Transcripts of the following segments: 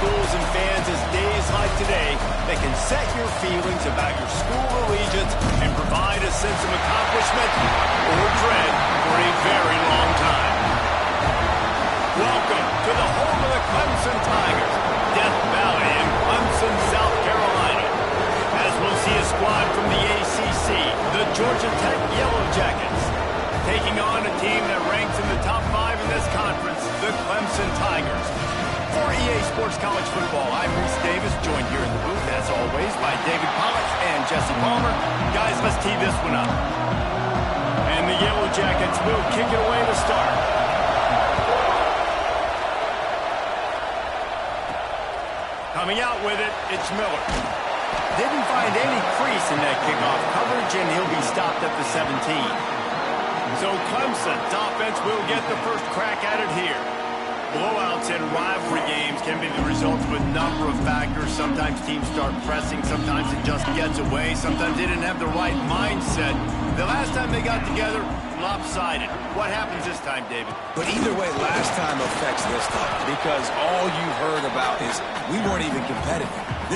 schools and fans is days like today that can set your feelings about your school allegiance and provide a sense of accomplishment or dread for a very long time. Welcome to the home of the Clemson Tigers, Death Valley in Clemson, South Carolina. As we'll see a squad from the ACC, the Georgia Tech Yellow Jackets, taking on a team that ranks in the top 5 in this conference, the Clemson Tigers. For EA Sports College Football, I'm Reese Davis, joined here in the booth, as always, by David Pollack and Jesse Palmer. Guys, let's tee this one up. And the Yellow Jackets will kick it away to start. Coming out with it, it's Miller. Didn't find any crease in that kickoff coverage, and he'll be stopped at the 17. So Clemson's offense will get the first crack at it here. Blowouts in rivalry games can be the result of a number of factors. Sometimes teams start pressing, sometimes it just gets away, sometimes they didn't have the right mindset. The last time they got together, lopsided. What happens this time, David? But either way, last time affects this time, because all you've heard about is we weren't even competitive.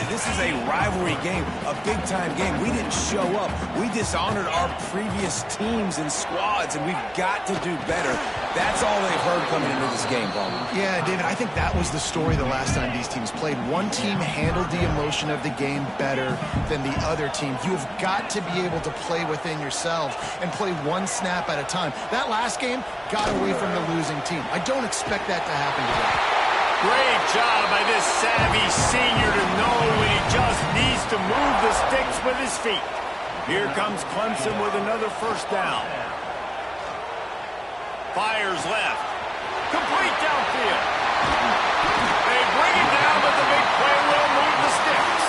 This is a rivalry game, a big-time game. We didn't show up. We dishonored our previous teams and squads, and we've got to do better. That's all they've heard coming into this game, Palmer. Yeah, David, I think that was the story the last time these teams played. One team handled the emotion of the game better than the other team. You've got to be able to play within yourselves and play one snap at a time. That last game got away from the losing team. I don't expect that to happen today. Great job by this savvy senior to know when he just needs to move the sticks with his feet. Here comes Clemson with another first down. Fires left. Complete downfield. They bring it down, but the big play will move the sticks.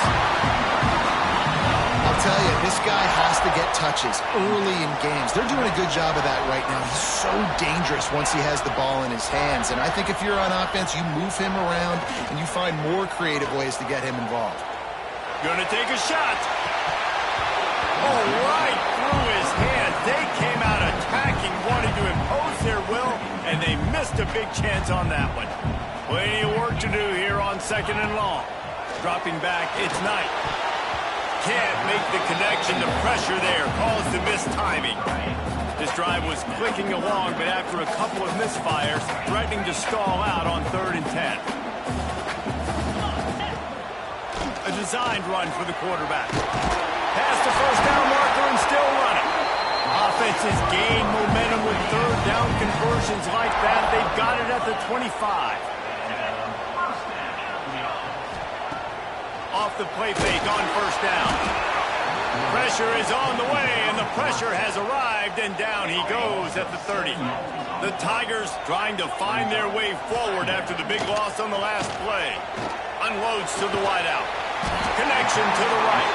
I'll tell you, this guy has to get touches early in games. They're doing a good job of that right now. He's so dangerous once he has the ball in his hands. And I think if you're on offense, you move him around and you find more creative ways to get him involved. Gonna take a shot. Oh, right through his hand. They came out attacking, wanting to impose their will, and they missed a big chance on that one. Plenty of work to do here on 2nd and long. Dropping back, it's Knight. Can't make the connection. The pressure there caused the mistiming. This drive was clicking along, but after a couple of misfires, threatening to stall out on 3rd and 10. A designed run for the quarterback. Past the first down marker and still running. Offenses gain momentum with 3rd down conversions like that. They've got it at the 25. Off the play fake on 1st down. Pressure is on the way, and the pressure has arrived, and down he goes at the 30. The Tigers trying to find their way forward after the big loss on the last play. Unloads to the wideout. Connection to the right.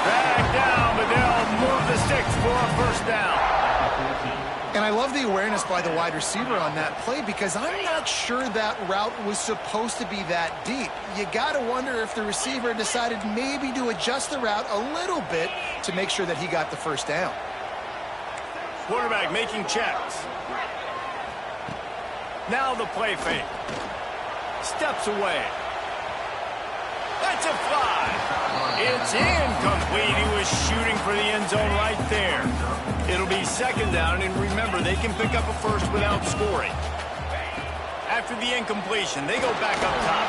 Drag down, but they'll move the sticks for a 1st down. And I love the awareness by the wide receiver on that play because I'm not sure that route was supposed to be that deep. You got to wonder if the receiver decided maybe to adjust the route a little bit to make sure that he got the 1st down. Quarterback making checks. Now the play fake. Steps away. That's a fly. It's incomplete. He was shooting for the end zone right there. It'll be 2nd down, and remember, they can pick up a first without scoring. After the incompletion, they go back up top.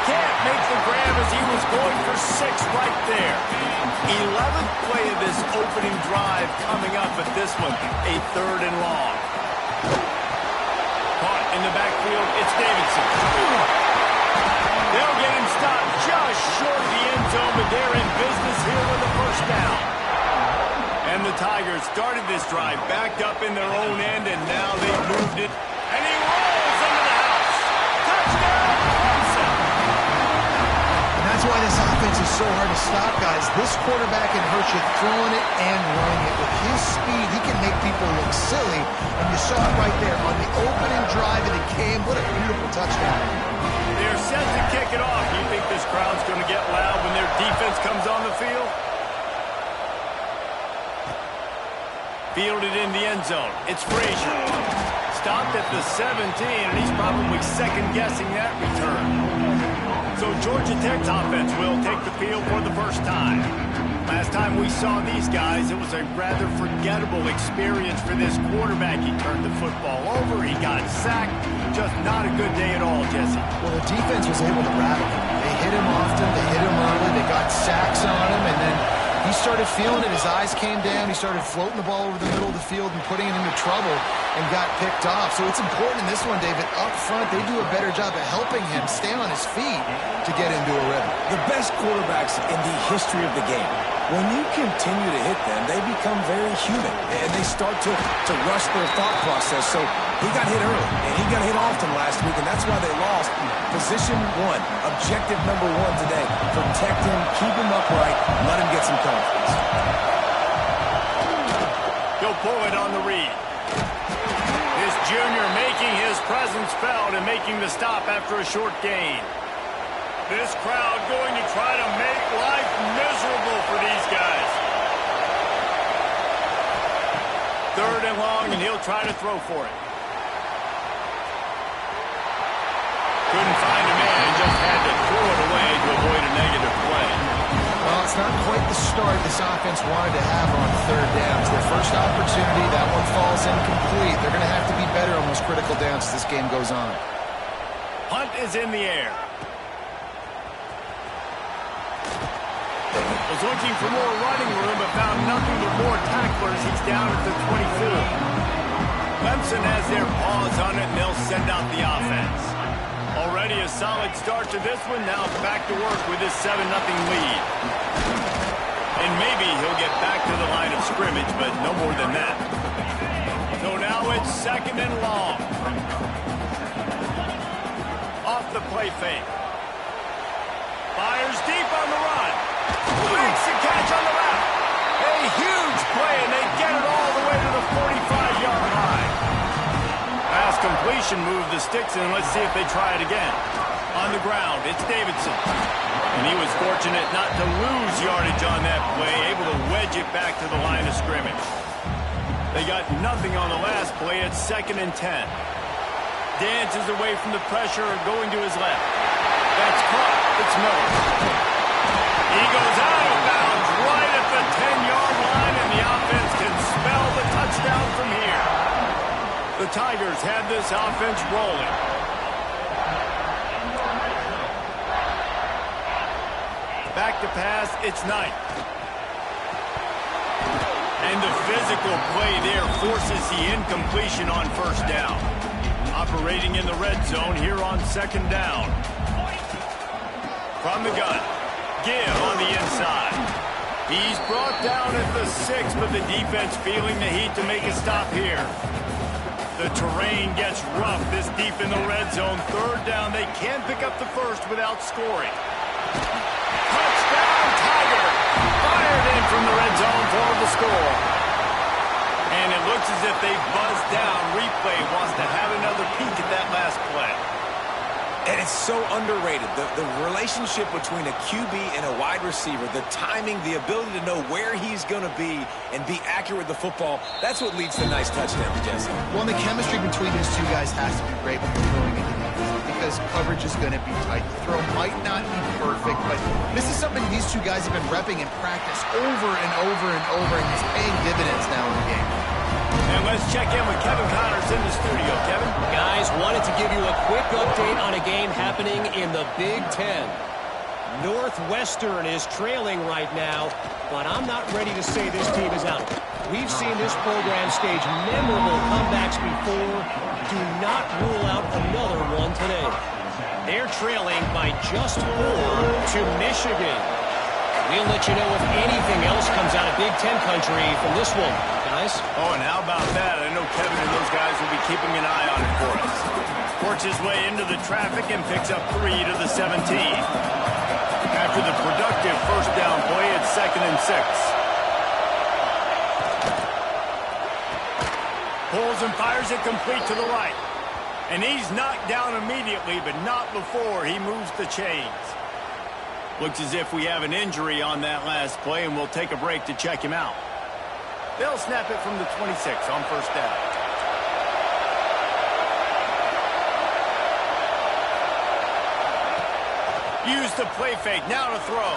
Can't make the grab as he was going for 6 right there. 11th play of this opening drive coming up, but this one, a 3rd and long. Caught in the backfield, it's Davidson. They'll get him stopped just short of the end zone, but they're in business here with a 1st down. And the Tigers started this drive backed up in their own end, and now they've moved it. And he rolls into the house. Touchdown, Clemson. And that's why this offense is so hard to stop, guys. This quarterback can hurt you throwing it and running it. With his speed, he can make people look silly. And you saw it right there on the opening drive of the game. What a beautiful touchdown. They're set to kick it off. You think this crowd's going to get loud when their defense comes on the field? Fielded in the end zone. It's Frazier. stopped at the 17, and he's probably second-guessing that return. So Georgia Tech's offense will take the field for the first time. Last time we saw these guys, it was a rather forgettable experience for this quarterback. He turned the football over, he got sacked. Just not a good day at all, Jesse. Well, the defense was able to rattle him. They hit him often, they hit him early, they got sacks on him, and then he started feeling it. His eyes came down. He started floating the ball over the middle of the field and putting it into trouble and got picked off. So it's important in this one, David. Up front, they do a better job of helping him stay on his feet to get into a rhythm. The best quarterbacks in the history of the game, when you continue to hit them, they become very human, and they start to rush their thought process. So he got hit early, and he got hit often last week, and that's why they lost. Position one, objective number one today. Protect him, keep him upright, let him get some confidence. He'll pull it on the read. This junior making his presence felt and making the stop after a short gain. This crowd going to try to make life miserable for these guys. 3rd and long, and he'll try to throw for it. Couldn't find a man, just had to throw it away to avoid a negative play. Well, it's not quite the start this offense wanted to have on 3rd down. It's their first opportunity. That one falls incomplete. They're going to have to be better on those critical downs as this game goes on. Punt is in the air. Was looking for more running room, but found nothing but more tacklers. He's down at the 24. Clemson has their paws on it, and they'll send out the offense. Already a solid start to this one. Now back to work with his 7-0 lead. And maybe he'll get back to the line of scrimmage, but no more than that. So now it's 2nd and long. Off the play fake. Fires deep on the run. Makes the catch on the route. A huge play, and they get it all the way to the 45-yard line. Pass completion moved the sticks, and let's see if they try it again. On the ground, it's Davidson. And he was fortunate not to lose yardage on that play, able to wedge it back to the line of scrimmage. They got nothing on the last play. It's 2nd and 10. Dances away from the pressure, going to his left. That's caught. It's Miller. He goes out of bounds right at the 10-yard line, and the offense can spell the touchdown from here. The Tigers have this offense rolling. Back to pass, it's Knight. And the physical play there forces the incompletion on 1st down. Operating in the red zone here on 2nd down. From the gun. Give on the inside. He's brought down at the 6, but the defense feeling the heat to make a stop here. The terrain gets rough this deep in the red zone. 3rd down, they can't pick up the first without scoring. Touchdown, Tiger! Fired in from the red zone for the score. And it looks as if they buzzed down. Replay wants to have another peek at that last play. And it's so underrated. The relationship between a QB and a wide receiver, the timing, the ability to know where he's going to be and be accurate with the football, that's what leads to nice touchdowns, Jesse. Well, the chemistry between these two guys has to be great when they're throwing into defense because coverage is going to be tight. The throw might not be perfect, but this is something these two guys have been repping in practice over and over and over, and it's paying dividends now in the game. And let's check in with Kevin Connors in the studio. Kevin? Guys, wanted to give you a quick update on a game happening in the Big Ten. Northwestern is trailing right now, but I'm not ready to say this team is out. We've seen this program stage memorable comebacks before. Do not rule out another one today. They're trailing by just 4 to Michigan. We'll let you know if anything else comes out of Big Ten country from this one, guys. Oh, and how about that? I know Kevin and those guys will be keeping an eye on it for us. Works his way into the traffic and picks up 3 to the 17. After the productive 1st down play, it's 2nd and 6. Pulls and fires it complete to the right. And he's knocked down immediately, but not before he moves the chains. Looks as if we have an injury on that last play, and we'll take a break to check him out. They'll snap it from the 26 on 1st down. Use the play fake. Now to throw.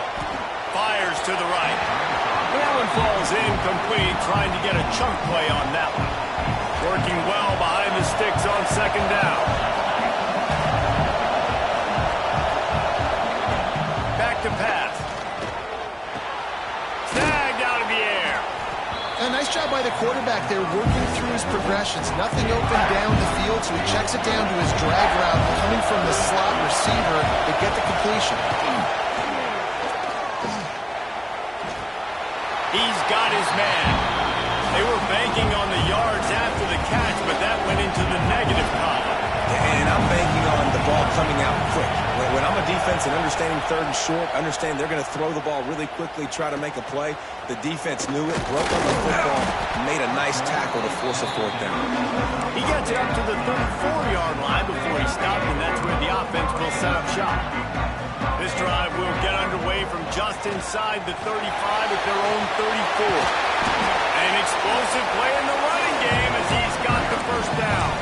Fires to the right. That one falls incomplete, trying to get a chunk play on that one. Working well behind the sticks on second down. Back to pass. Snagged out of the air. A nice job by the quarterback there, working through his progressions. Nothing open down the field, so he checks it down to his drag route, coming from the slot receiver to get the completion. He's got his man. They were banking on the yards after the catch, but that went into the negative column. And I'm banking on the ball coming out quick. When I'm a defense and understanding third and short, understand they're going to throw the ball really quickly, try to make a play. The defense knew it, broke on the football, made a nice tackle to force a fourth down. He gets it up to the 34-yard line before he stopped, and that's where the offense will set up shop. This drive will get underway from just inside the 35 at their own 34. An explosive play in the running game as he's got the first down.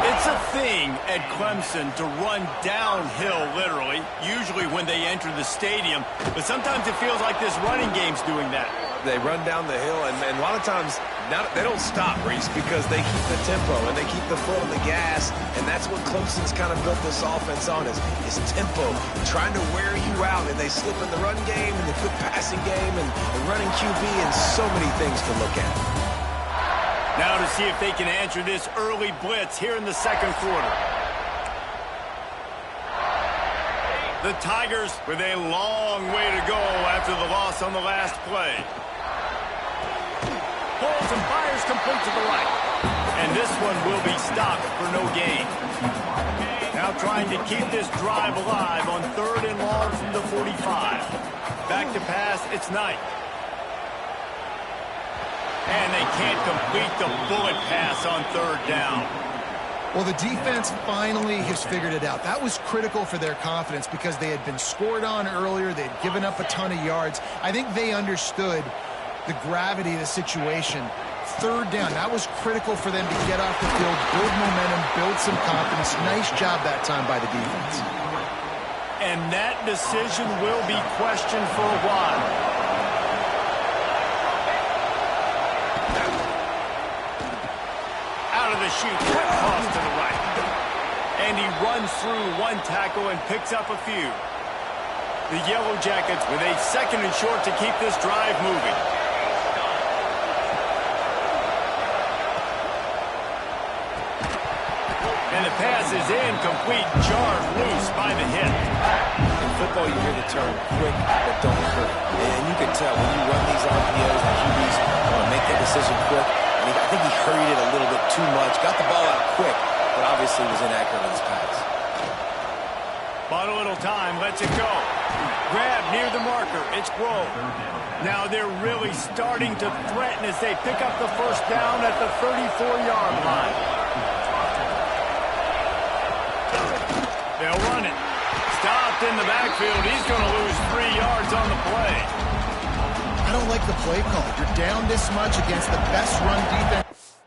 It's a thing at Clemson to run downhill, literally, usually when they enter the stadium. But sometimes it feels like this running game's doing that. They run down the hill, and a lot of times they don't stop, Reese, because they keep the tempo and they keep the foot on the gas, and that's what Clemson's kind of built this offense on is tempo, trying to wear you out, and they slip in the run game and the quick passing game and running QB and so many things to look at. Now to see if they can answer this early blitz here in the second quarter. The Tigers with a long way to go after the loss on the last play. Pulls and fires complete to the right. And this one will be stopped for no gain. Now trying to keep this drive alive on third and long from the 45. Back to pass, it's Knight. And they can't complete the bullet pass on third down. Well, the defense finally has figured it out. That was critical for their confidence because they had been scored on earlier. They had given up a ton of yards. I think they understood the gravity of the situation. Third down, that was critical for them to get off the field, build momentum, build some confidence. Nice job that time by the defense. And that decision will be questioned for a while. The shoot, quick toss to the right. And he runs through one tackle and picks up a few. The Yellow Jackets with a second and short to keep this drive moving. And the pass is incomplete, jarred loose by the hit. In football, you hear the term quick but don't hurt. And you can tell when you run these RPOs, the QBs want to make that decision quick. I think he hurried it a little bit too much, got the ball out quick, but obviously was inaccurate in his pass. Bought a little time, lets it go. Grab near the marker, it's Grove. Now they're really starting to threaten as they pick up the first down at the 34-yard line. They'll run it. Stopped in the backfield. He's going to lose 3 yards on the play. I don't like the play call. You're down this much against the best run defense.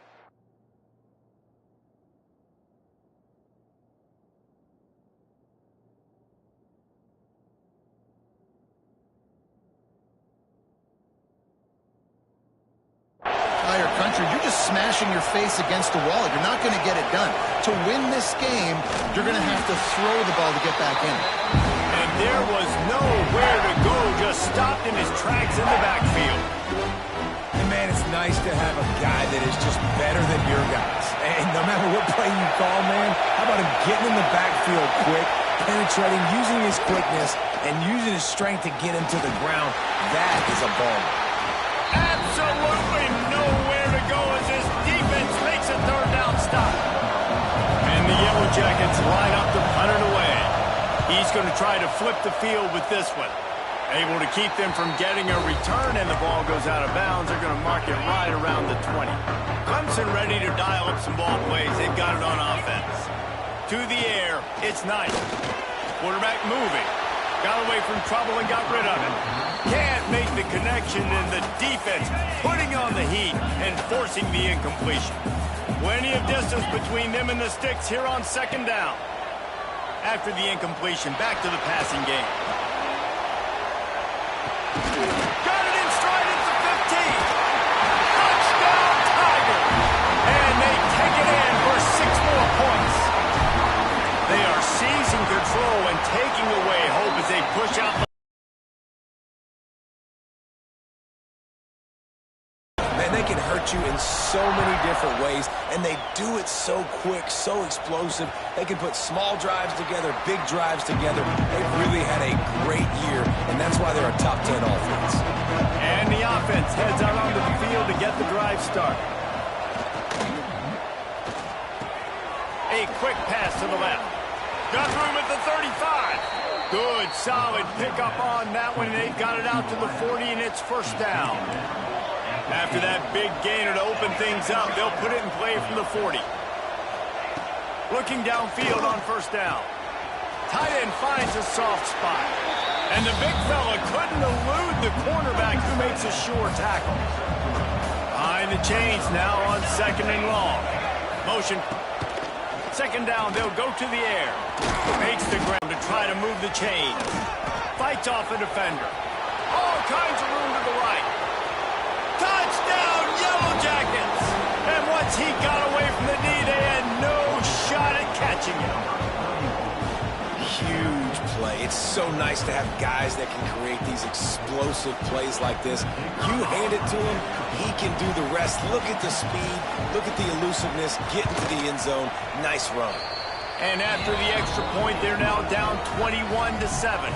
Entire country, you're just smashing your face against the wall. You're not going to get it done. To win this game, you're going to have to throw the ball to get back in. And there was nowhere to go, just stopped in his tracks in the backfield. And man, it's nice to have a guy that is just better than your guys. And no matter what play you call, man, how about him getting in the backfield quick, penetrating, using his quickness, and using his strength to get him to the ground? That is a ball. Absolutely nowhere to go as his defense makes a third down stop. And the Yellow Jackets line up to punt it away. He's going to try to flip the field with this one. Able to keep them from getting a return, and the ball goes out of bounds. They're going to mark it right around the 20. Clemson ready to dial up some ball plays. They've got it on offense. To the air, it's Knight. Quarterback moving. Got away from trouble and got rid of it. Can't make the connection, and the defense putting on the heat and forcing the incompletion. Plenty of distance between them and the sticks here on second down. after the incompletion. Back to the passing game. Got it in stride at the 15. Touchdown, Tigers. And they take it in for 6 more points. They are seizing control and taking away hope as they push out. Man, they can hurt you in so many different ways, and they do it so quick, so explosive. They can put small drives together, big drives together. They've really had a great year, and that's why they're a top 10 offense. And the offense heads out onto the field to get the drive started. A quick pass to the left. Got room at the 35. Good, solid pickup on that one. They've got it out to the 40, and it's first down. After that big gainer to open things up, they'll put it in play from the 40. Looking downfield on first down. Tight end finds a soft spot. And the big fella couldn't elude the cornerback who makes a sure tackle. Behind the chains now on 2nd and long. Motion. 2nd down, they'll go to the air. Makes the ground to try to move the chains. Fights off a defender. All kinds of room to the right. Touchdown, Yellow Jackets! And once he got away from the knee, they had no shot at catching him. Huge play. It's so nice to have guys that can create these explosive plays like this. You hand it to him, he can do the rest. Look at the speed, look at the elusiveness, get into the end zone. Nice run. And after the extra point, they're now down 21-7.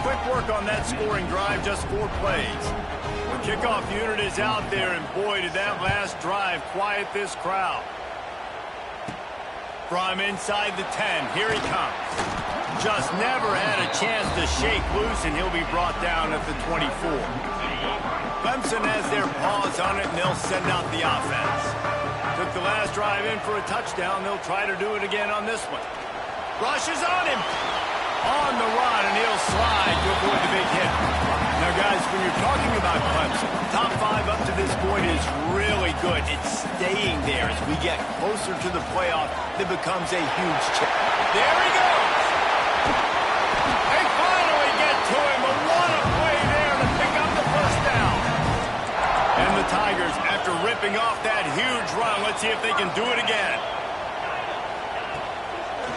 Quick work on that scoring drive, just 4 plays. The kickoff unit is out there, and boy, did that last drive quiet this crowd. From inside the 10, here he comes. Just never had a chance to shake loose, and he'll be brought down at the 24. Clemson has their paws on it, and they'll send out the offense. Took the last drive in for a touchdown. They'll try to do it again on this one. Rushes on him. On the run, and he'll slide to avoid the big hit. Now, guys, when you're talking about Clemson, top 5 up to this point is really good. It's staying there as we get closer to the playoff. It becomes a huge challenge. There he goes. They finally get to him, but what a play there to pick up the first down. And the Tigers, after ripping off that huge run, let's see if they can do it again.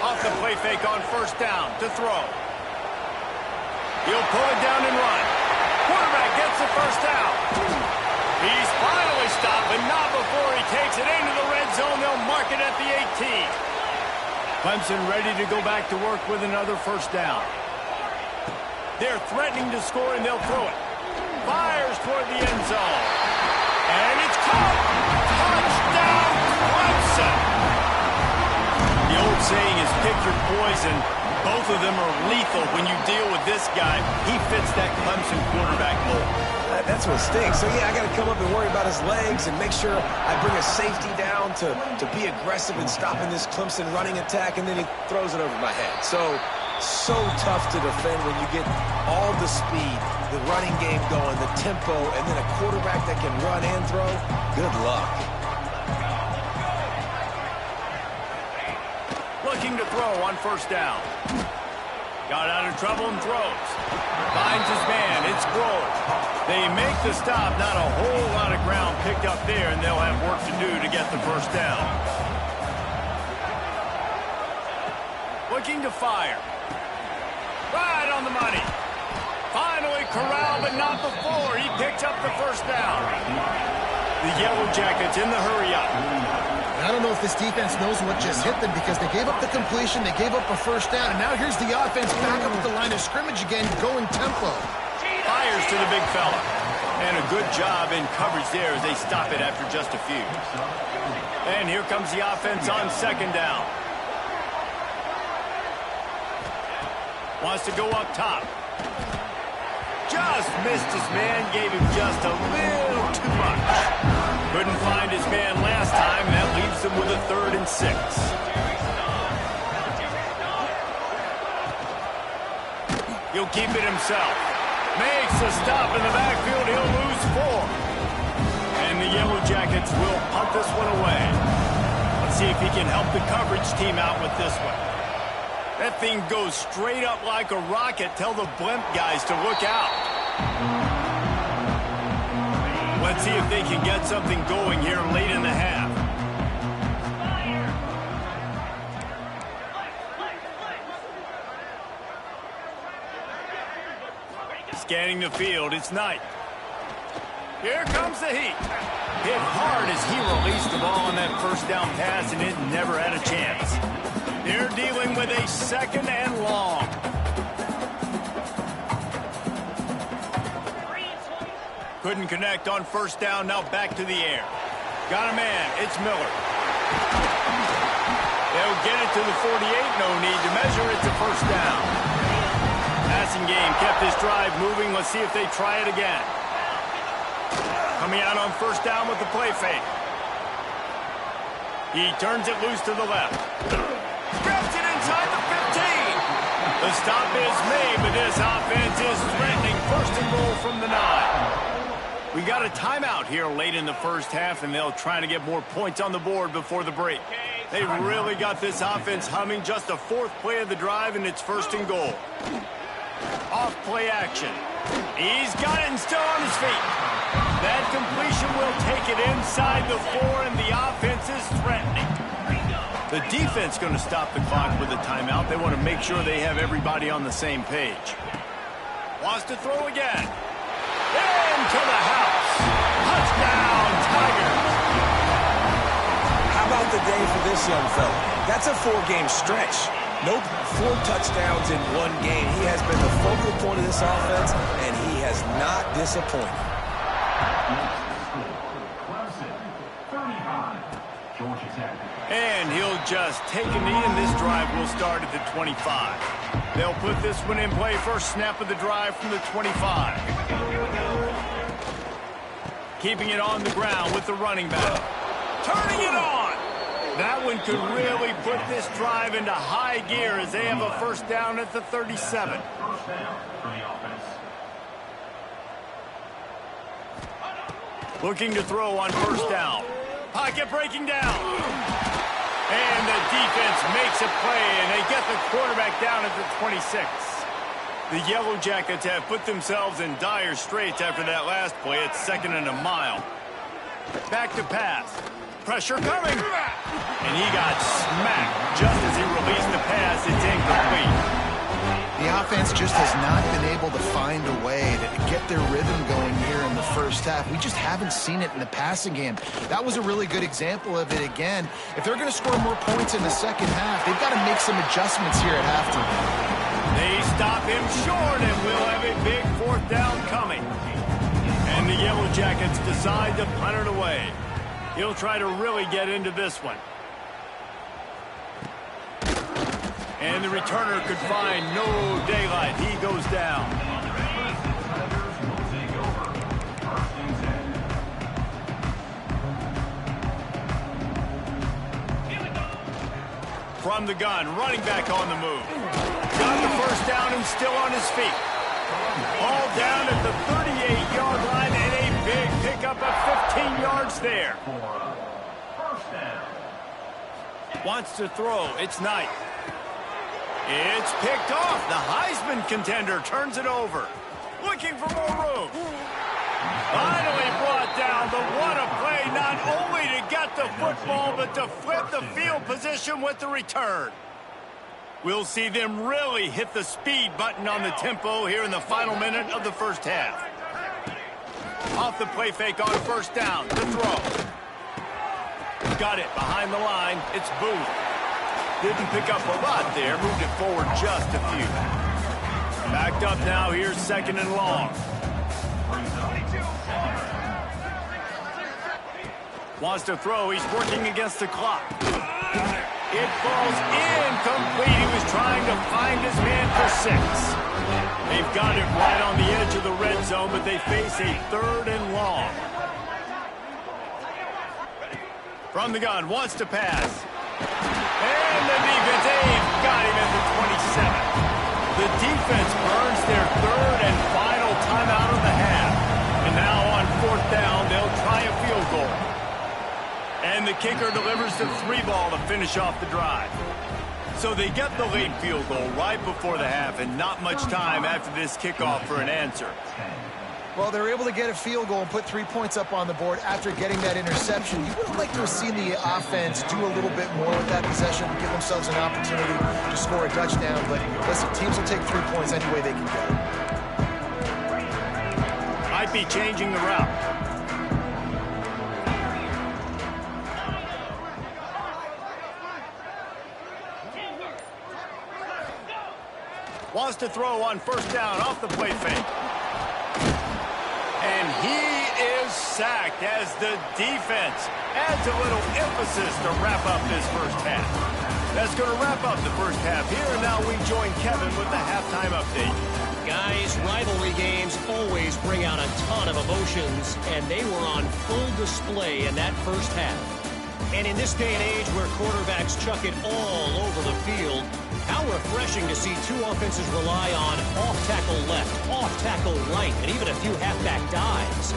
Off the play fake on first down to throw. He'll pull it down and run. Quarterback gets the first down. He's finally stopped, but not before he takes it into the red zone. They'll mark it at the 18. Clemson ready to go back to work with another first down. They're threatening to score, and they'll throw it. Fires toward the end zone. And it's caught. Touchdown, Clemson. The old saying is pick your poison. Both of them are lethal when you deal with this guy. He fits that Clemson quarterback mold. That's what stinks. So, yeah, I got to come up and worry about his legs and make sure I bring a safety down to be aggressive in stopping this Clemson running attack, and then he throws it over my head. So tough to defend when you get all the speed, the running game going, the tempo, and then a quarterback that can run and throw. Good luck. Looking to throw on first down. Got out of trouble and throws. Finds his man. It's Groves. They make the stop. Not a whole lot of ground picked up there, and they'll have work to do to get the first down. Looking to fire. Right on the money. Finally corralled, but not before. He picks up the first down. The Yellow Jackets in the hurry-up. I don't know if this defense knows what just hit them because they gave up the completion, they gave up a first down, and now here's the offense back up at the line of scrimmage again, going tempo. Fires to the big fella. And a good job in coverage there as they stop it after just a few. And here comes the offense on second down. Wants to go up top. Just missed his man, gave him just a little too much. Couldn't find his man last time. That leaves him with a 3rd and 6. He'll keep it himself. Makes a stop in the backfield. He'll lose 4. And the Yellow Jackets will punt this one away. Let's see if he can help the coverage team out with this one. That thing goes straight up like a rocket. Tell the blimp guys to look out. Let's see if they can get something going here late in the half. Scanning the field, it's Knight. Here comes the heat. Hit hard as he released the ball on that first down pass, and it never had a chance. They're dealing with a 2nd and long. Couldn't connect on first down, now back to the air. Got a man, it's Miller. They'll get it to the 48, no need to measure, it's a first down. Passing game kept this drive moving, let's see if they try it again. Coming out on first down with the play fake. He turns it loose to the left. Grabs it inside the 15. The stop is made, but this offense is threatening. 1st and goal from the 9. We got a timeout here late in the first half, and they'll try to get more points on the board before the break. They really got this offense humming. Just the 4th play of the drive, and it's 1st and goal. Off play action. He's got it and still on his feet. That completion will take it inside the 4, and the offense is threatening. The defense going to stop the clock with a timeout. They want to make sure they have everybody on the same page. Wants to throw again. Into the house. Touchdown, Tigers. How about the day for this young fella? That's a 4-game stretch. Nope, 4 touchdowns in 1 game. He has been the focal point of this offense, and he has not disappointed. Clemson, 35, Georgia Tech. And he'll just take a knee, and this drive will start at the 25. They'll put this one in play. First snap of the drive from the 25. Keeping it on the ground with the running back. Turning it on! That one could really put this drive into high gear as they have a first down at the 37. First down for the offense. Looking to throw on first down. Pocket breaking down. And the defense makes a play, and they get the quarterback down at the 26. The Yellow Jackets have put themselves in dire straits after that last play. It's 2nd and a mile. Back to pass. Pressure coming. And he got smacked just as he released the pass. It's incomplete. The offense just has not been able to find a way to get their rhythm going here in the first half. We just haven't seen it in the passing game. That was a really good example of it again. If they're going to score more points in the second half, they've got to make some adjustments here at halftime. They stop him short, and we'll have a big 4th down coming. And the Yellow Jackets decide to punt it away. He'll try to really get into this one. And the returner could find no daylight. He goes down. From the gun, running back on the move. Got the first down and still on his feet. All down at the 38-yard line, and a big pickup of 15 yards there. First down. Wants to throw. It's Knight. It's picked off. The Heisman contender turns it over. Looking for more room. Finally brought down, but what a play, not only to get the football, but to flip the field position with the return. We'll see them really hit the speed button on the tempo here in the final minute of the first half. Off the play fake on first down, the throw. Got it behind the line, it's Booth. Didn't pick up a lot there, moved it forward just a few. Backed up now, here's 2nd and long. Wants to throw, he's working against the clock. It falls incomplete. He was trying to find his man for 6. They've got it right on the edge of the red zone, but they face a 3rd and long. From the gun, wants to pass. And the defense, they've got him at the 27. The defense burns their 3rd and final timeout of the half. And now on 4th down, they'll try a field goal. And the kicker delivers the 3 ball to finish off the drive. So they get the late field goal right before the half and not much time after this kickoff for an answer. Well, they were able to get a field goal and put 3 points up on the board after getting that interception. You would have liked to have seen the offense do a little bit more with that possession, give themselves an opportunity to score a touchdown. But listen, teams will take 3 points any way they can get it. Might be changing the route. Wants to throw on first down off the play fake. And he is sacked as the defense adds a little emphasis to wrap up this first half. That's going to wrap up the first half here, and now we join Kevin with the halftime update. Guys, rivalry games always bring out a ton of emotions, and they were on full display in that first half. And in this day and age where quarterbacks chuck it all over the field, how refreshing to see two offenses rely on off-tackle left, off-tackle right, and even a few halfback dives.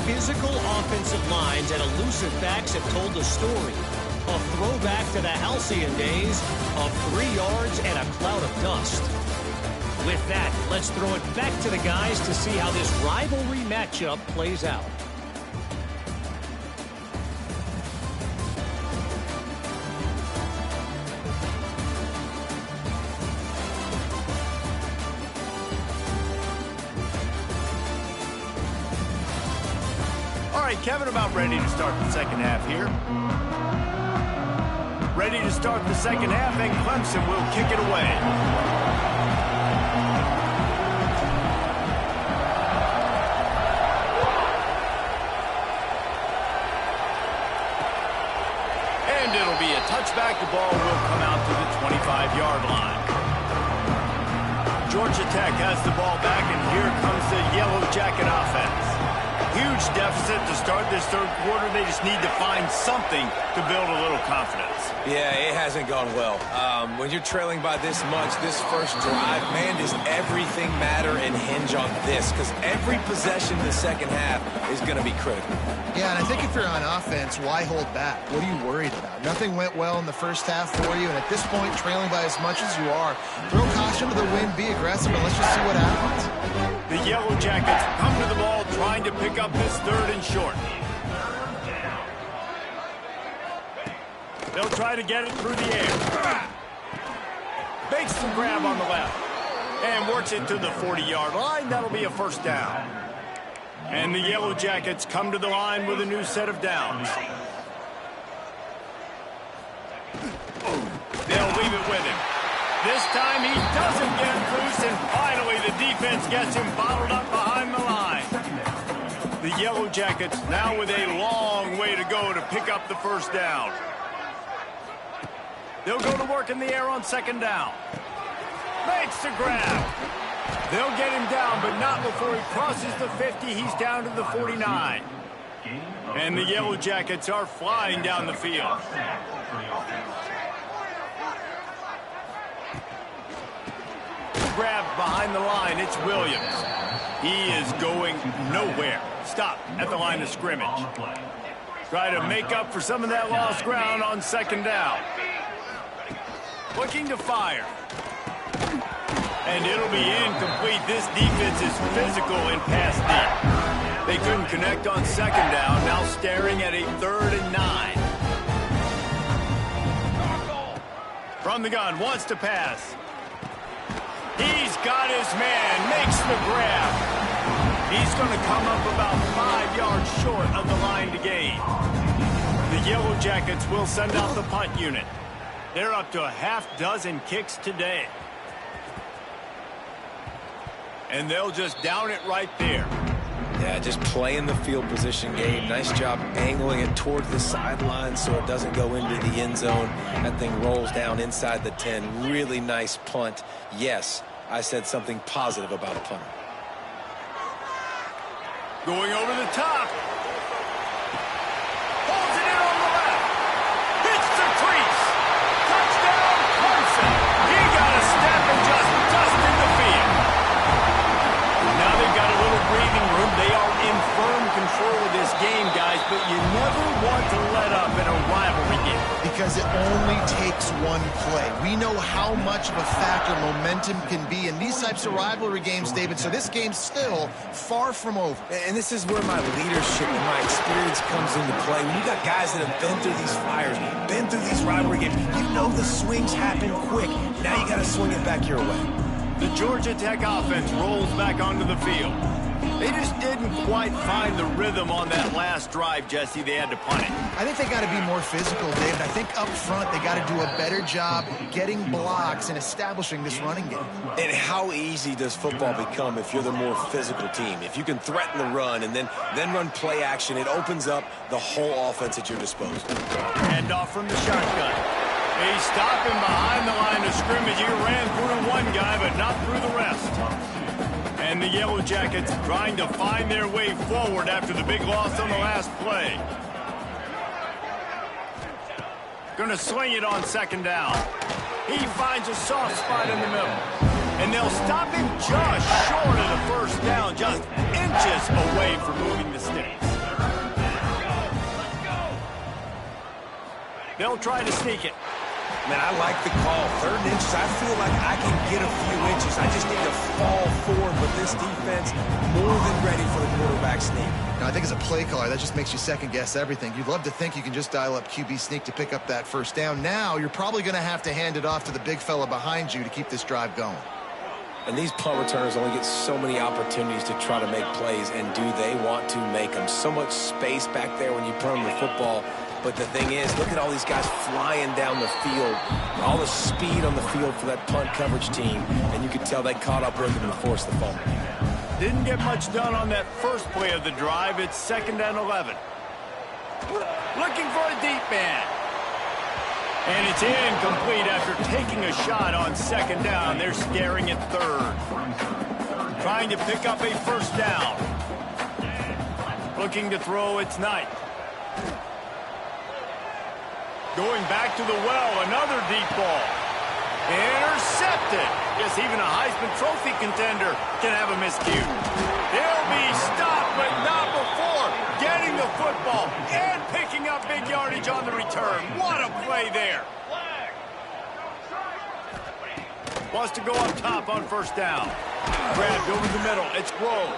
Physical offensive lines and elusive backs have told the story. A throwback to the halcyon days of 3 yards and a cloud of dust. With that, let's throw it back to the guys to see how this rivalry matchup plays out. All right, Kevin, about ready to start the second half here. Ready to start the second half, and Clemson will kick it away. And it'll be a touchback. The ball will come out to the 25-yard line. Georgia Tech has the ball back, and here comes the Yellow Jacket offense. Huge deficit to start this third quarter. They just need to find something to build a little confidence. Yeah, it hasn't gone well. When you're trailing by this much, this first drive, man, does everything matter and hinge on this? Because every possession in the second half is going to be critical. Yeah, and I think if you're on offense, why hold back? What are you worried about? Nothing went well in the first half for you, and at this point, trailing by as much as you are, throw caution to the wind, be aggressive, and let's just see what happens. The Yellow Jackets come to the ball trying to pick up this third and short. They'll try to get it through the air. Makes the grab on the left. And works it to the 40-yard line. That'll be a first down. And the Yellow Jackets come to the line with a new set of downs. They'll leave it with him. This time he doesn't get loose, and finally the defense gets him bottled up behind the line. The Yellow Jackets now with a long way to go to pick up the first down. They'll go to work in the air on second down. Makes the grab. They'll get him down, but not before he crosses the 50. He's down to the 49. And the Yellow Jackets are flying down the field. Grab behind the line. It's Williams. He is going nowhere. Stop at the line of scrimmage. Try to make up for some of that lost ground on second down. Looking to fire. And it'll be incomplete. This defense is physical and pass deep. They couldn't connect on second down. Now staring at a 3rd and 9. From the gun, wants to pass. He's got his man, makes the grab. He's going to come up about 5 yards short of the line to gain. The Yellow Jackets will send out the punt unit. They're up to a half-dozen kicks today. And they'll just down it right there. Yeah, just playing the field position game. Nice job angling it towards the sideline so it doesn't go into the end zone. That thing rolls down inside the 10. Really nice punt. Yes, I said something positive about a punter. Going over the top. Holds it in on the left. Hits the crease. Touchdown, Clemson. He got a step and just dusted the field. Now they've got a little breathing room. They are in firm control of this game, guys, but you never want to let up in a rivalry game. Because it only takes one play. We We know how much of a factor momentum can be in these types of rivalry games, David, so this game's still far from over. And this is where my leadership and my experience comes into play. When you got guys that have been through these fires, been through these rivalry games, you know the swings happen quick. Now you got to swing it back your way. The Georgia Tech offense rolls back onto the field. They just didn't quite find the rhythm on that last drive, Jesse. They had to punt it. I think they got to be more physical, David. I think up front they got to do a better job getting blocks and establishing this running game. And how easy does football become if you're the more physical team? If you can threaten the run and then run play action, it opens up the whole offense at your disposal. Hand off from the shotgun. They stop him behind the line of scrimmage. He ran through one guy, but not through the rest. And the Yellow Jackets trying to find their way forward after the big loss on the last play. Going to sling it on second down. He finds a soft spot in the middle. And they'll stop him just short of the first down, just inches away from moving the sticks. They'll try to sneak it. Man, I like the call. 3rd inches, I feel like I can get a few inches. I just need to fall forward, but this defense more than ready for the quarterback sneak. Now, I think as a play caller, that just makes you second-guess everything. You'd love to think you can just dial up QB sneak to pick up that first down. Now, you're probably going to have to hand it off to the big fella behind you to keep this drive going. And these punt returners only get so many opportunities to try to make plays, and do they want to make them? So much space back there when you punt them the football. But the thing is, look at all these guys flying down the field, all the speed on the field for that punt coverage team, and you could tell they caught up with them and forced the fumble. Didn't get much done on that first play of the drive. It's 2nd and 11. Looking for a deep man. And it's incomplete after taking a shot on 2nd down. They're staring at 3rd. Trying to pick up a first down. Looking to throw, it's Knight. Going back to the well, another deep ball. Intercepted. Yes, even a Heisman Trophy contender can have a miscue. He'll be stopped, but not before getting the football and picking up big yardage on the return. What a play there. Wants to go up top on first down. Grabbed over the middle. It's Rowe.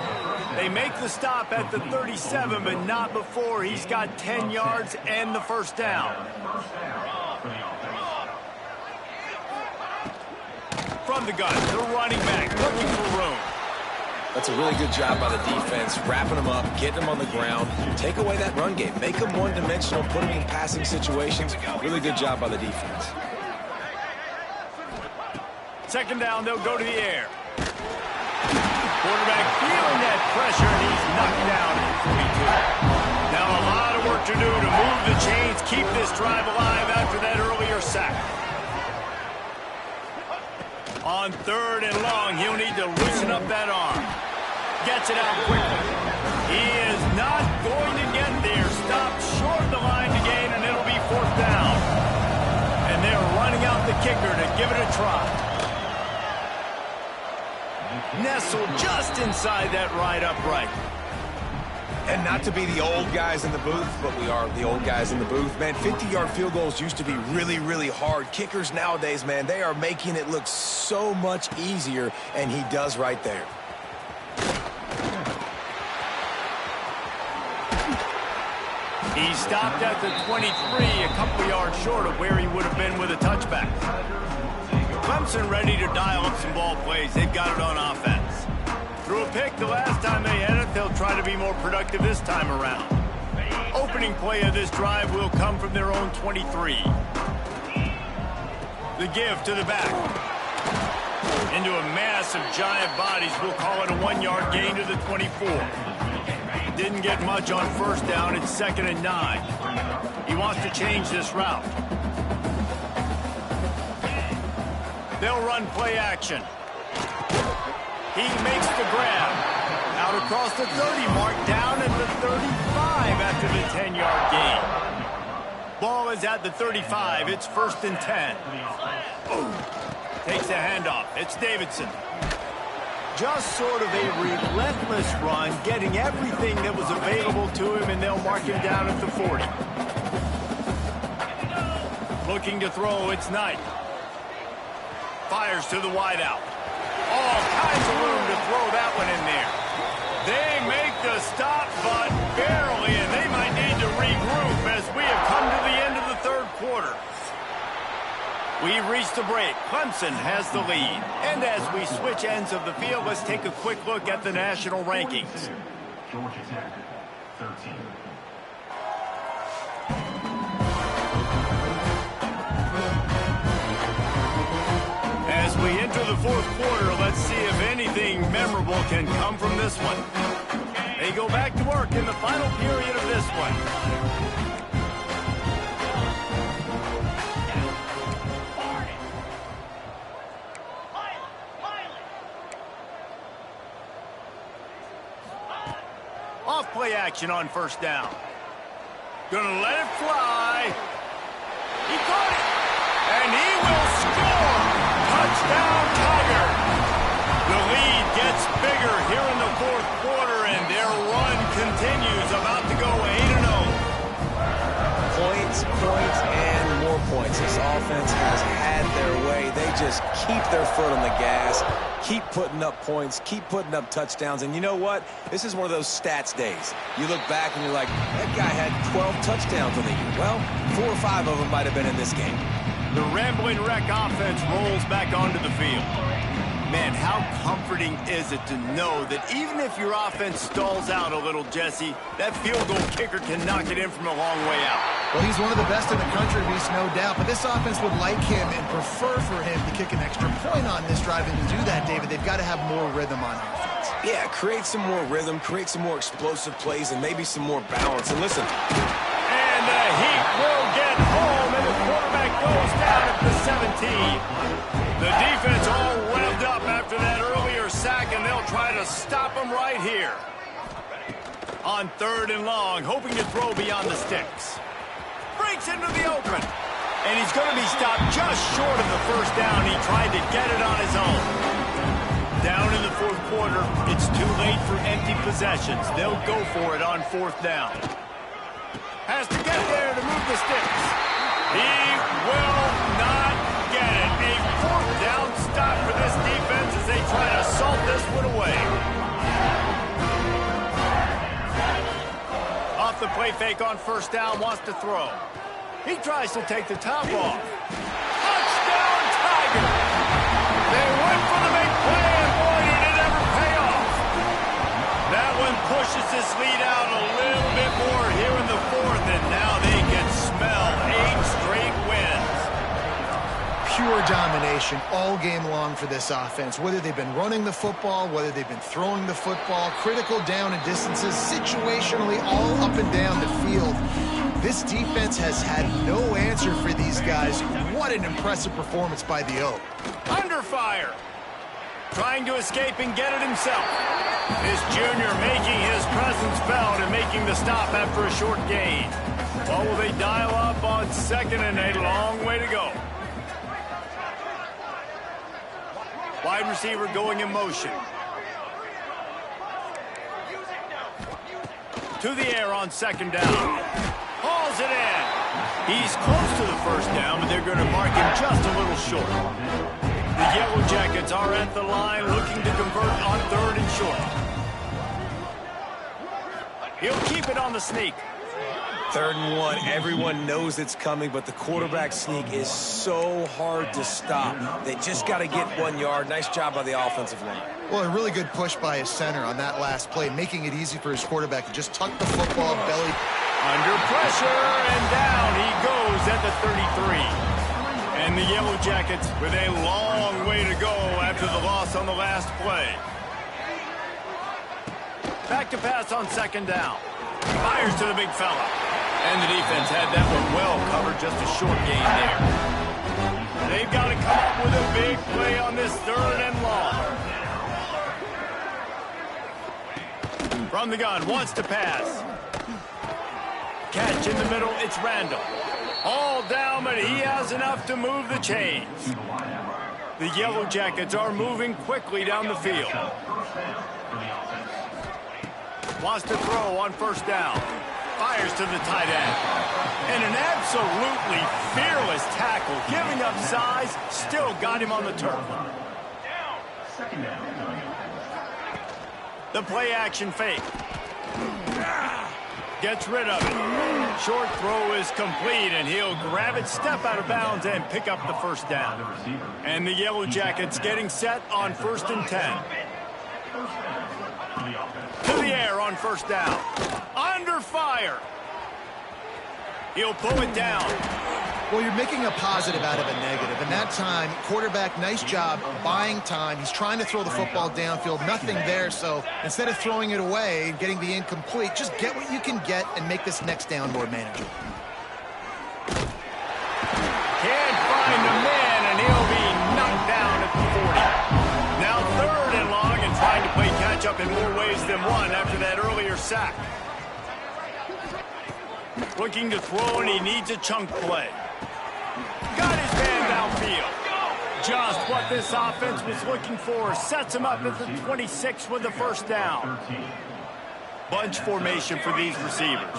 They make the stop at the 37, but not before he's got 10 yards and the first down. From the gun, the running back looking for room. That's a really good job by the defense, wrapping them up, getting them on the ground. Take away that run game. Make them one-dimensional, put them in passing situations. Really good job by the defense. 2nd down, they'll go to the air. Quarterback feeling that pressure, and he's knocked down at 42. Now a lot of work to do to move the chains, keep this drive alive after that earlier sack. On 3rd and long, he'll need to loosen up that arm. Gets it out quickly. He is not going to get there. Stopped short of the line to gain, and it'll be 4th down. And they're running out the kicker to give it a try. Nestled just inside that right upright. And not to be the old guys in the booth, but we are the old guys in the booth. Man, 50-yard field goals used to be really, really hard. Kickers nowadays, man, they are making it look so much easier, and he does right there. He stopped at the 23, a couple yards short of where he would have been with a touchback. Clemson ready to dial up some ball plays. They've got it on offense. Threw a pick the last time they had it. They'll try to be more productive this time around. Opening play of this drive will come from their own 23. The give to the back. Into a mass of giant bodies. We'll call it a 1-yard gain to the 24. Didn't get much on first down. It's 2nd and 9. He wants to change this route. They'll run play action. He makes the grab. Out across the 30 mark, down at the 35 after the 10-yard gain. Ball is at the 35. It's 1st and 10. Takes a handoff. It's Davidson. Just sort of a relentless run, getting everything that was available to him, and they'll mark him down at the 40. Looking to throw, it's Knight. Fires to the wideout. All kinds of room to throw that one in there. They make the stop, but barely, and they might need to regroup as we have come to the end of the third quarter. We've reached the break. Clemson has the lead. And as we switch ends of the field, let's take a quick look at the national rankings. Georgia Tech, 13. As we enter the fourth quarter, let's see if anything memorable can come from this one. They go back to work in the final period of this one. Off play action on first down. Gonna let it fly. He caught it. And he will score. Touchdown, Tiger. The lead gets bigger here in the fourth quarter, and their run continues, about to go 8-0. Points, and more points. This offense has had their way. They just keep their foot on the gas, keep putting up points, keep putting up touchdowns. And you know what? This is one of those stats days. You look back and you're like, that guy had 12 touchdowns on the year. Well, 4 or 5 of them might have been in this game. The Rambling Wreck offense rolls back onto the field. Man, how comforting is it to know that even if your offense stalls out a little, Jesse, that field goal kicker can knock it in from a long way out. Well, he's one of the best in the country, Reese, no doubt. But this offense would like him and prefer for him to kick an extra point on this drive. And to do that, David, they've got to have more rhythm on offense. Yeah, create some more rhythm, create some more explosive plays, and maybe some more balance. And listen. And the Heat will get home, and the quarterback goes down at the 17. The defense all revved up after that earlier sack, and they'll try to stop him right here. On third and long, hoping to throw beyond the sticks. Breaks into the open. And he's going to be stopped just short of the first down. He tried to get it on his own. Down in the fourth quarter, it's too late for empty possessions. They'll go for it on fourth down. Has to get there to move the sticks. He will not get it. A fourth down stop for this defense as they try to salt this one away. Off the play fake on first down, wants to throw. He tries to take the top off. Touchdown, Tiger! They went for the big play, and boy, did it ever pay off. That one pushes this lead out a little bit more here in the fourth, and now they can smell 8 straight wins. Pure domination all game long for this offense. Whether they've been running the football, whether they've been throwing the football, critical down and distances, situationally all up and down the field. This defense has had no answer for these guys. What an impressive performance by the Oak. Under fire. Trying to escape and get it himself. This junior making his presence felt and making the stop after a short gain. Well, will they dial up on second and a long way to go? Wide receiver going in motion. To the air on second down. Hauls it in. He's close to the first down, but they're going to mark him just a little short. The Yellow Jackets are at the line looking to convert on third and short. He'll keep it on the sneak. 3rd and 1, everyone knows it's coming, but the quarterback sneak is so hard to stop. They just got to get 1 yard. Nice job by the offensive line. Well, a really good push by his center on that last play, making it easy for his quarterback to just tuck the football belly. Under pressure, and down he goes at the 33. And the Yellow Jackets with a long way to go after the loss on the last play. Back to pass on second down. Fires to the big fella. And the defense had that one well covered, just a short gain there. They've got to come up with a big play on this third and long. From the gun, wants to pass. Catch in the middle, it's Randall. All down, but he has enough to move the chains. The Yellow Jackets are moving quickly down the field. Wants to throw on first down. fires to the tight end. And an absolutely fearless tackle, giving up size, still got him on the turf. Second down. The play action fake. Gets rid of it. Short throw is complete, and he'll grab it, step out of bounds, and pick up the first down. And the Yellow Jackets getting set on 1st and 10. To the air on first down. Under fire. He'll pull it down. Well, you're making a positive out of a negative. And that time, quarterback, nice job buying time. He's trying to throw the football downfield. Nothing there. So instead of throwing it away and getting the incomplete, just get what you can get and make this next down more manageable. Can't find the man, and he'll be knocked down at the 40. Now 3rd and long, and trying to play catch-up in more ways than one after that earlier sack. Looking to throw, and he needs a chunk play. Got his man downfield. Just what this offense was looking for. Sets him up at the 26 with the first down. Bunch formation for these receivers.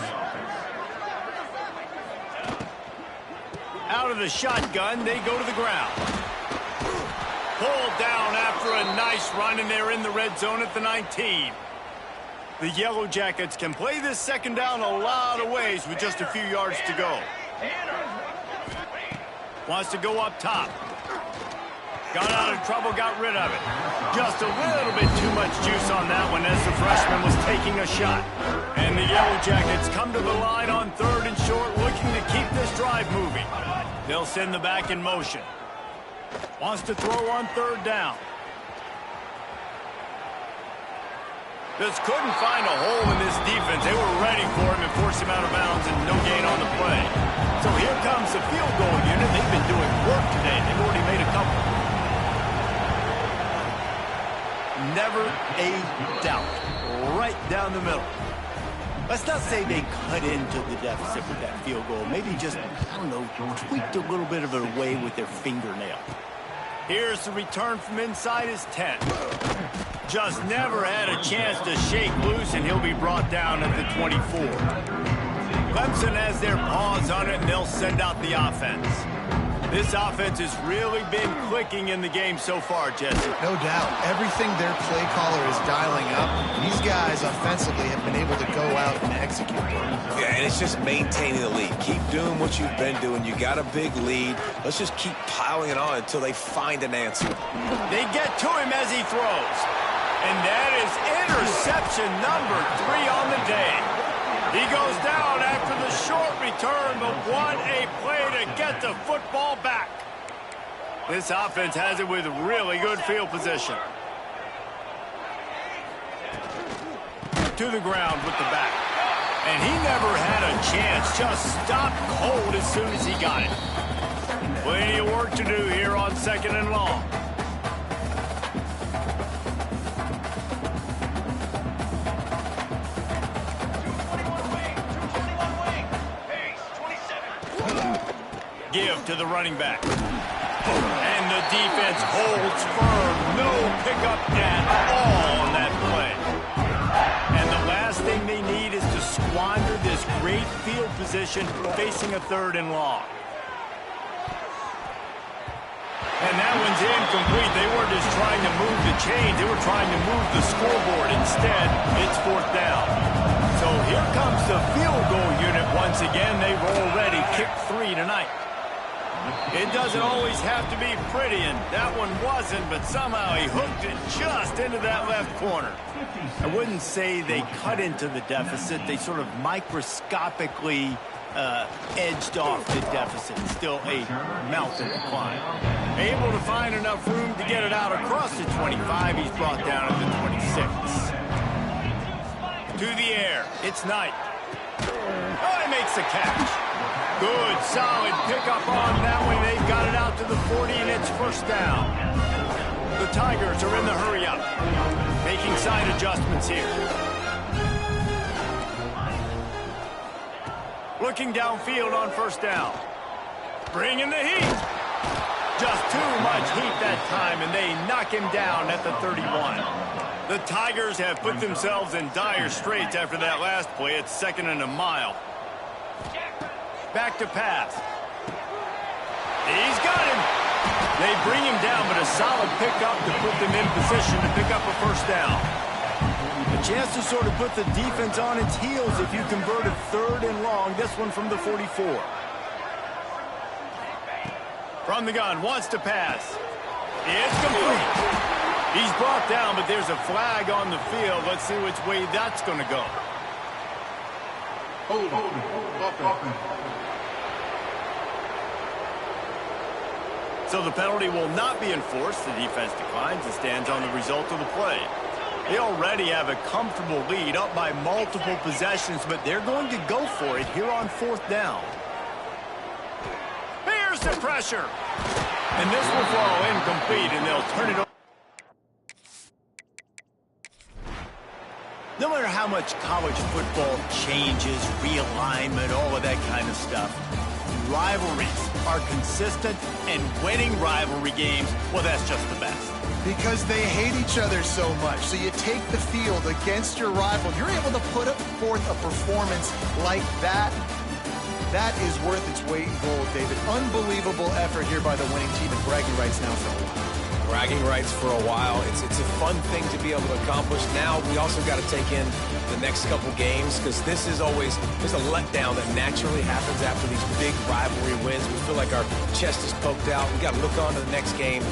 Out of the shotgun, they go to the ground. Pulled down after a nice run, and they're in the red zone at the 19. The Yellow Jackets can play this second down a lot of ways with just a few yards to go. Wants to go up top. Got out of trouble, got rid of it. Just a little bit too much juice on that one as the freshman was taking a shot. And the Yellow Jackets come to the line on 3rd and short, looking to keep this drive moving. They'll send the back in motion. Wants to throw on 3rd down. Just couldn't find a hole in this defense. They were ready for him and forced him out of bounds, and no gain on the play. So here comes the field goal unit. They've been doing work today. They've already made a couple. Never a doubt. Right down the middle. Let's not say they cut into the deficit with that field goal. Maybe just, I don't know, tweaked a little bit of it away with their fingernail. Here's the return from inside his 10. Just never had a chance to shake loose, and he'll be brought down at the 24. Clemson has their paws on it, and they'll send out the offense. This offense has really been clicking in the game so far, Jesse. No doubt. Everything their play caller is dialing up, these guys offensively have been able to go out and execute. Yeah, and it's just maintaining the lead. Keep doing what you've been doing. You got a big lead. Let's just keep piling it on until they find an answer. They get to him as he throws. And that is interception number 3 on the day. He goes down after the short return, but what a play to get the football back. This offense has it with really good field position. To the ground with the back. And he never had a chance, just stopped cold as soon as he got it. Plenty of work to do here on 2nd and long. Give to the running back. And the defense holds firm. No pickup at all on that play. And the last thing they need is to squander this great field position facing a 3rd and long. And that one's incomplete. They weren't just trying to move the chains. They were trying to move the scoreboard. Instead, it's 4th down. So here comes the field goal unit once again. They've already kicked 3 tonight. It doesn't always have to be pretty, and that one wasn't, but somehow he hooked it just into that left corner. I wouldn't say they cut into the deficit. They sort of microscopically edged off the deficit. Still a mountain to climb. Able to find enough room to get it out across the 25. He's brought down at the 26. To the air. It's Knight. Oh, he makes the catch. Good, solid pickup on that one. They've got it out to the 40, and it's 1st down. The Tigers are in the hurry-up, making side adjustments here. Looking downfield on 1st down. Bringing the heat. Just too much heat that time, and they knock him down at the 31. The Tigers have put themselves in dire straits after that last play. It's 2nd and a mile. Back to pass. He's got him. They bring him down, but a solid pickup to put them in position to pick up a first down. A chance to sort of put the defense on its heels if you converted 3rd and long. This one from the 44. From the gun, wants to pass. It's complete. He's brought down, but there's a flag on the field. Let's see which way that's going to go. So the penalty will not be enforced. The defense declines and stands on the result of the play. They already have a comfortable lead, up by multiple possessions, but they're going to go for it here on 4th down. Here's the pressure. And this will fall incomplete, and they'll turn it over. No matter how much college football changes, realignment, all of that kind of stuff, rivalries are consistent, and winning rivalry games, well, that's just the best. Because they hate each other so much. So you take the field against your rival. You're able to put forth a performance like that. That is worth its weight in gold, David. Unbelievable effort here by the winning team, and bragging rights now for a while. Bragging rights for a while. It's a fun thing to be able to accomplish. Now we also got to take in the next couple games, because this is always, there's a letdown that naturally happens after these big rivalry wins. We feel like our chest is poked out. We got to look on to the next game,